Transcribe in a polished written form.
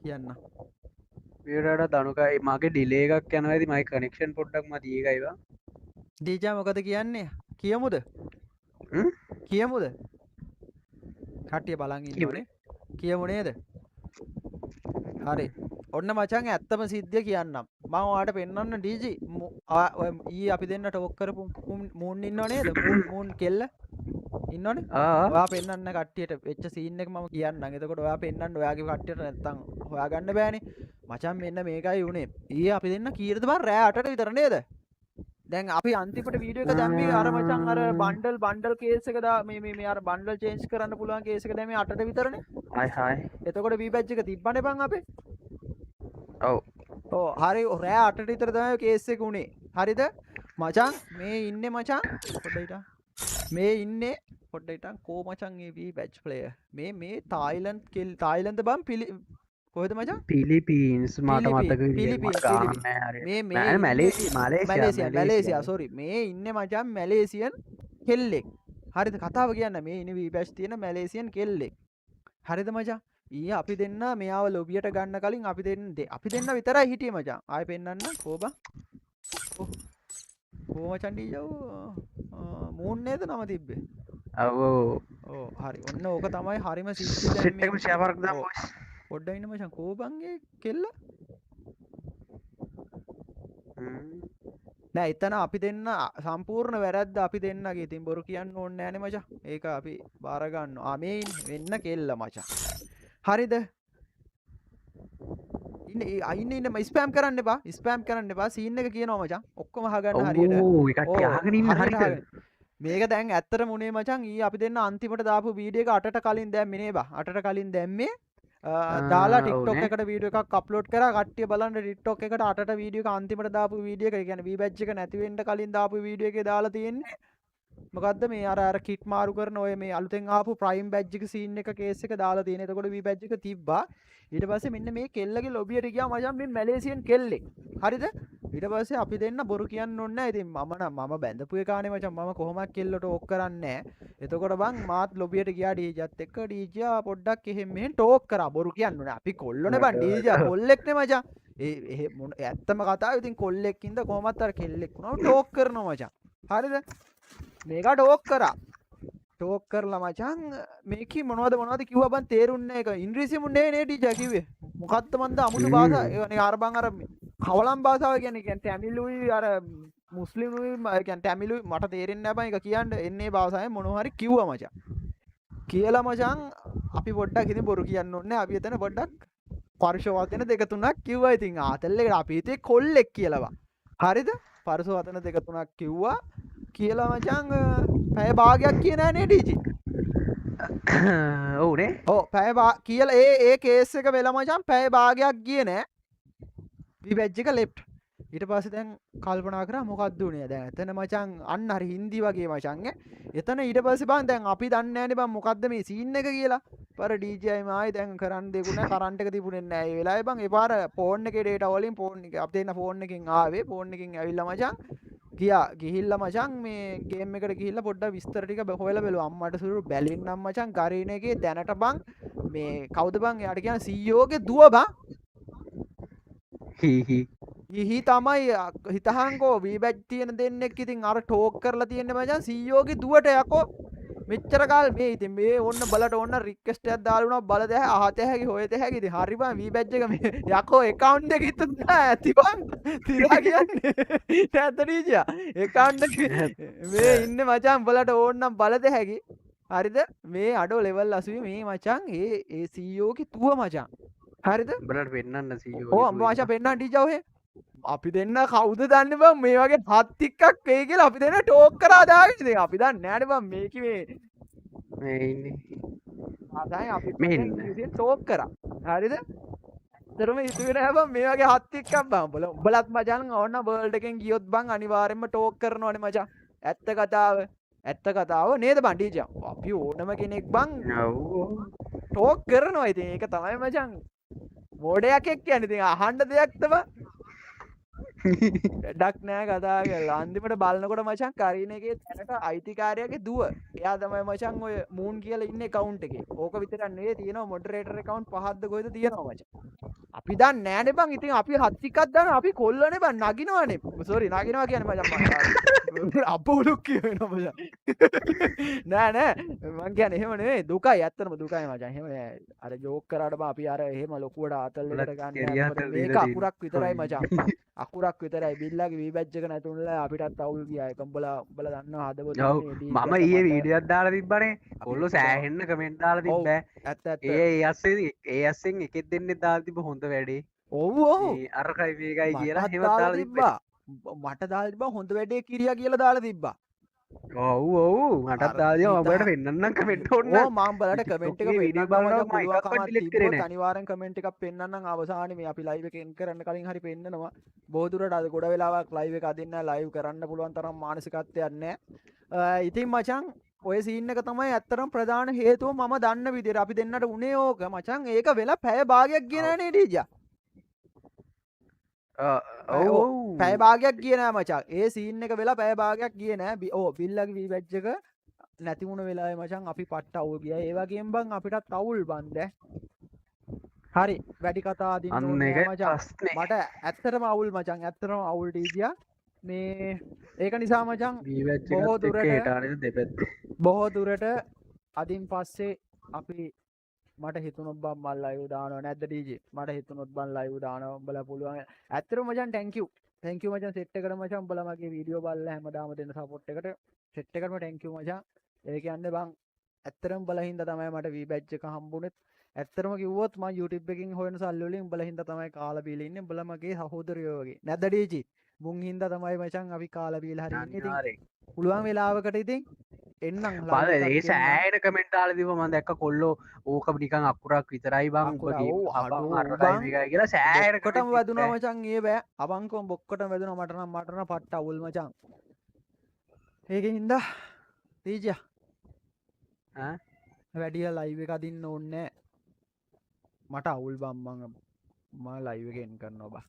කියන්න. වීඩියෝට දනුකයි මගේ ඩිලේ එකක් යනවා ඉතින් මගේ කනෙක්ෂන් පොඩ්ඩක් මදි ඒකයිවා. ඩීජා මොකද කියන්නේ? කියමුද? හ්ම්? කියමුද? කට්ටිය බලන් ඉන්නවනේ. කියමු නේද? හරි. ඔන්න මචං ඇත්තම සිද්ධිය කියන්නම්. මම ඔයාලට පෙන්වන්න ඩීජි ඊ අපි දෙන්න ටෝක් කරපු මූන් ඉන්නව නේද? මූන් කෙල්ල ඉන්නවනේ. ඔයා පෙන්වන්න කට්ටියට වෙච්ච සීන් එක මම කියන්නම්. එතකොට ඔයා පෙන්වන්න ඔයාගේ කට්ටියට නැත්තම් හොයාගන්න බෑනේ. මචං මෙන්න මේකයි උනේ. ඊයේ අපි දෙන්න කීයටද බං රෑ 8ට විතර නේද? දැන් අපි අන්තිමට වීඩියෝ එක දැම්මේ අර මචං අර බණ්ඩල් කේස් එක දා මේ අර බණ්ඩල් චේන්ජ් කරන්න පුළුවන් කේස් එක දැම්මේ 8ට විතරනේ. හයි. එතකොට වී බැච් එක තිබ්බනේ බං අපේ. ඔව්. ඔව් හරි රෑ 8ට විතර තමයි කේස් එක උනේ. හරිද? මචං මේ ඉන්නේ මචං පොඩ්ඩයිට. මේ ඉන්නේ පොඩ්ඩයිට කෝ මචං මේ වී බැච් ප්ලේයර්. මේ තායිලන්ත බං කොහෙද මචං? පිලිපීන්ස් මට මතක මැලේසියා සෝරි මේ ඉන්නේ මචං මැලේසියන් කෙල්ලෙක්. හරිද කතාව කියන්න මේ ඉන්නේ වී බැච් තියෙන මැලේසියන් කෙල්ලෙක්. හරිද මචං? ඊයේ අපි දෙන්න මෙයාව ලොබියට ගන්න කලින් අපි දෙන්න විතරයි හිටියේ මචං. ආයෙ පෙන්නන්න කෝබා. කෝ මචං ඩීජෝ මූන් නේද නම තිබ්බේ? ඔව් හරි. ඔන්න ඕක තමයි හරිම සිද්ධි දැන් සෙට් එකම ෂෙයාර් එකක් දාමු බොයිස්. පොඩ්ඩක් ඉන්න මචං කෝබන්ගේ කෙල්ල. නෑ එතන අපි දෙන්න සම්පූර්ණ වැරද්ද අපි දෙන්නගේ. ඉතින් බොරු කියන්න ඕනේ නෑනේ මචං. ඒක අපි බාර ගන්නවා. මේ වෙන්න කෙල්ල මචං. හරිද? ඉන්න ස්පෑම් කරන්න එපා. ස්පෑම් කරන්න එපා. සීන් එක කියනවා මචං. ඔක්කොම අහගන්න හරියට. ඔව් ඒ කට්ටිය අහගෙන ඉන්න හරියට. මේක දැන් ඇත්තටම උනේ මචං. ඊ අපි දෙන්න අන්තිමට දාපු වීඩියෝ එක 8ට කලින් දැම්මේ නේ බා. 8ට කලින් දැම්මේ. දාලා TikTok එකට වීඩියෝ එකක් අප්ලෝඩ් කරා. කට්ටිය බලන්න TikTok එකට 8ට වීඩියෝ එක අන්තිමට දාපු වීඩියෝ එක. ඒ කියන්නේ වී බැච් එක නැති වෙන්න කලින් දාපු වීඩියෝ එකේ දාලා තියෙන්නේ. මොකද්ද මේ අර කිට් මාරු කරන ඔය මේ අලුතෙන් ආපු ප්‍රයිම් බැජ් එක සීන් එක කේස් එක දාලා තියෙන. එතකොට වී බැජ් එක තිබ්බා. ඊට පස්සේ මෙන්න මේ කෙල්ලගේ ලොබියට ගියා මචං මේ මැලේසියන් කෙල්ලෙක්. හරිද? ඊට පස්සේ අපි දෙන්න බොරු කියන්න ඕනේ නැහැ. ඉතින් මම බැඳපු එකානේ මචං. මම කොහොමද කෙල්ලට ඕක් කරන්නේ නැහැ. එතකොට බං මාත් ලොබියට ගියා ඩීජත් එක්ක. ඩීජා පොඩ්ඩක් එහෙම මෙහෙන් ටෝක් කරා. බොරු කියන්න ඕනේ. අපි කොල්ලෝනේ බං ඩීජා කොල්ලෙක් නේ මචං. ඒ ඇත්තම කතාව ඉතින් කොල්ලෙක් ඉඳ කොහොමත් අර කෙල්ලෙක් වුණා ටෝක් කරනවා මචං. හරිද? මේක ටෝක් කරා. ටෝක් කරලා මචං මේකේ මොනවද කිව්වා බං තේරුන්නේ නැහැ. ඒක ඉංග්‍රීසියෙම නේ ටීචර් කිව්වේ. මොකද්ද මන්ද අමුතු භාෂා. ඒ අර බං අර කවලම් භාෂාව කියන්නේ ටැමිලුයි අර මුස්ලිමුයි කියන්නේ ටැමිලුයි මට තේරෙන්නේ නැහැ බං. ඒක කියන්න එන්නේ භාෂාවෙන් මොනවා හරි කිව්වා මචං. කියලා මචං අපි පොඩ්ඩක් ඉතින් බොරු කියන්න ඕනේ. අපි එතන පොඩ්ඩක් පරුෂ වචන දෙක තුනක් කිව්වා. ඉතින් ආතල් එකට අපි හිතුවේ කොල්ලෙක් කියලාවා. හරිද? පරුෂ වචන දෙක තුනක් කිව්වා. කියලා මචං පැය භාගයක් කිය නෑ නේ ඩීජි. ඔව්නේ. ඔව් පැය කියලා ඒ කේස් එක වෙලා මචං පැය භාගයක් ගියේ නෑ. වී බැජ් එක ලෙෆ්ට්. ඊට පස්සේ දැන් කල්පනා කරා මොකක්ද උනේ දැන් එතන මචං අන්න හරි හින්දි වගේ මචං එතන ඊට පස්සේ බං දැන් අපි දන්නේ නෑනේ බං මොකද්ද මේ සීන් එක කියලා. පාර ඩීජේ මායි දැන් කරන්න දෙකුණ කරන්ට් එක තිබුණේ නෑ ඒ වෙලාවේ බං ඒ පාර ෆෝන් එකේ ඩේටා වලින් ෆෝන් එක අපි දෙන්න ෆෝන් එකෙන් ආවේ ෆෝන් එකෙන් ඇවිල්ලා මචං ගිහිල්ලා මචං මේ ගේම් එකට ගිහිල්ලා පොඩ්ඩක් විස්තර ටික හොයලා බලුවා අම්මට සුළු බැලින්නම් මචං ගරීන එකේ දැනට බං මේ කවුද බං එයාට කියන CEO ගේ දුව බං හි තමයි හිතහන්කෝ වී බැච් තියෙන දෙන්නෙක් ඉතින් අර ටෝක් කරලා තියෙන්නේ මචං CEO ගේ දුවට යකෝ මෙච්චර කාල මේ ඉතින් මේ ඕන්න බලට ඕන්න රික්වෙස්ට් එකක් දාලා වුණා බලද අහත හැකි හොයත හැකි ඉතින් හරි බං වී බැච් එක මේ යකෝ account එක හිටුත් නෑ ඇති බං තිරා කියන්නේ නැත්ද ඩීජා account එක මේ ඉන්නේ මචං බලට ඕන්නම් බලද හැකි හරිද මේ අඩෝ level 80 මේ මචං ඒ CEO ගේ තුව මචං හරිද බලට පෙන්නන්න CEO ඔව් මචං පෙන්නන්න ඩීජා ඔහෙ අපි දෙන්න කවුද දන්නේ බං මේ වගේ හත් එක්කක් වෙයි කියලා අපි දෙන්න ටෝක් කරා දාගෙන ඉතින් අපි දන්නේ නෑනේ බං මේක මේ ඉන්නේ ආසයි අපි මේ ටෝක් කරා හරිද තරම හිතුවේ නෑ බං මේ වගේ හත් එක්කක් බං උඹලත් මචං ඕන්න වර්ල්ඩ් එකෙන් ගියොත් බං අනිවාර්යෙන්ම ටෝක් කරනවනේ මචං ඇත්ත කතාව නේද බං ඩීජා අපි ඕනම කෙනෙක් බං ඔව් ටෝක් කරනවා ඉතින් ඒක තමයි මචං මොඩයක් එක්ක කියන්නේ ඉතින් අහන්න දෙයක් තමයි ඩක් නෑ කතා කරලා අන්තිමට බලනකොට මචං කරීනගේ තැනට අයිතිකාරයාගේ දුව එයා තමයි මචං ඔය මූන් කියලා ඉන්නේ account එකේ ඕක විතරක් නෙවෙයි තියෙනවා මොඩරේටර් account පහක්ද කොහෙද තියෙනවා මචං අපි දන්නේ නෑනේ බං. ඉතින් අපි හත්තිකක් දාන අපි කොල්ලනේ බං නගිනවනේ. සෝරි නගිනවා කියන්නේ මචං මම අපෝලුක් කියනවා මචං. නෑ නෑ මං කියන්නේ එහෙම නෙවෙයි දුකයි ඇත්තටම දුකයි මචං. එහෙම නෑ. අර ජෝක් කරාට බං අපි අර එහෙම ලොකුවට ආතල් එකට ගන්න කෙරිය යනකොට හතර මේක දීලා අකුරක් විතරයි තියෙනවා. මචං. අකුරක් විතරයි. බිල්ලාගේ වී බැජ් එක නැතුණලා අපිටත් අවුල් ගියා. ඒක උඹලා දන්නවා හදවත ඔව් මම ඊයේ වීඩියෝක් දාලා තිබ්බනේ. කොල්ලෝ අපි සෑහෙන්න කමෙන්ට් දාලා තිබ්බෑ. ඇත්ත ඇත්ත. ඒ අස්සෙන් එකෙක් දෙන්නෙක් දාලා තිබ්බ හොඳ වැඩේ. ඔව් ඔව්. මේ අරකයි මේකයි කියලා මටත් එහෙම දාලා දාලා තිබ්බේ. තිබ්බා. මට දාලා තිබ්බා හොඳ වැඩේ කිරියා කියලා දාලා තිබ්බා. ඔව් ඔව් මටත් අර දාලා හිතා- ඔබට පෙන්නන්නම් කමෙන්ට් ඕන්න. ඕ මම බලට කමෙන්ට් එක වීඩියෝ පෙන්නන්න බලනවා මම මම එකක්වත් පුළුවන්කමක් ඩිලීට් කරේ තිබ්බොත් නෑ. අනිවාර්යෙන් කමෙන්ට් එකක් පෙන්නන්නම් අවසානයේ මේ අපි ලයිව් එක එන් කරන්න කලින් හරි පෙන්නනවා. බොහෝ දුරට අද ගොඩ වෙලාවක් ලයිව් එක අදින්න ලයිව් කරන්න පුළුවන් තරම් මානසිකත්වයක් නැහැ. ඉතින් මචං ඔය සීන් එක තමයි ඇත්තටම ප්‍රධාන හේතුව මම දන්න විදිහට අපි දෙන්නට උනේ ඕක මචං. ඒක වෙලා පැය භාගයක් ගියේ නෑනේ ඩීජා. ඔව් ඔව් පැය භාගයක් ගියේ නෑ මචං. ඒ සීන් එක වෙලා පැය භාගයක් ගියේ නෑ. බිල්ලගේ වී බැජ් එක නැති වුණ වෙලාවේ මචං අපි පට්ට අවුල් ගියා. ඒ වගේම බං අපිටත් අවුල් බන්ද. හරි වැඩි කතා අදින්න අන්න ඕනේ එක නෑ මචං. ප්‍රශ්නේ. මට ඇත්තටම අවුල් මචං. ඇත්තටම අවුල් ඩීජා. මේ ඒක නිසා මචං වීවැච් බොහෝ එකත් එක්ක දුරට- හිටානේ දෙපැත්තේ. බොහෝ දුරට අදින් පස්සේ අපි මට හිතුනොත් බං මල් ලයිව් දානවා නැද්ද ඩීජේ? මට හිතුනොත් බං ලයිව් දානවා. උඹලා පුළුවන්. ඇත්තටම මචං thank you. thank you මචං සෙට් එකට මචං උඹලා මගේ වීඩියෝ බලලා හැමදාම දෙන සපෝට් එකට සෙට් එකටම thank you මචං. ඒ කියන්නේ බං ඇත්තටම උඹලා හින්දා තමයි මට වී බැජ් එක හම්බුනේ. ඇත්තටම කිව්වොත් මම YouTube එකකින් හොයන සල්ලි වලින් උඹලා හින්දා තමයි කාලා බීලා ඉන්නේ. උඹලා මගේ සහෝදරයෝ වගේ. නැද්ද ඩීජේ? මුන් හින්දා තමයි මචං අපි කාලා බීලා හරි ඉන්නේ. ඉතින් අනිවාර්යෙන්. පුළුවන් වෙලාවකට ඉතින් එන්නම් බල ඒ සෑහෙන කමෙන්ට් දාලා තිබ්බ මම දැක්ක කොල්ලෝ ඕක නිකන් අකුරක් විතරයි බං උඹ අකුර, ගේම් ඔව්, හබන් අඩෝ, අරකයි බං. මේකයි කියලා සෑහෙන බොක්කටම comment වැදුනා තිබ්බෑ. මචං ඒ බෑ අවංකවම බොක්කටම වැදුනා මට නම් පට්ට අවුල් මචං. ඒකෙන් හින්දා තීජා ඈ වැඩිය ලයිව් එක අදින්න ඕනේ නෑ. මට අවුල් බම් මම ලයිව් එක එන් කරනවා බා.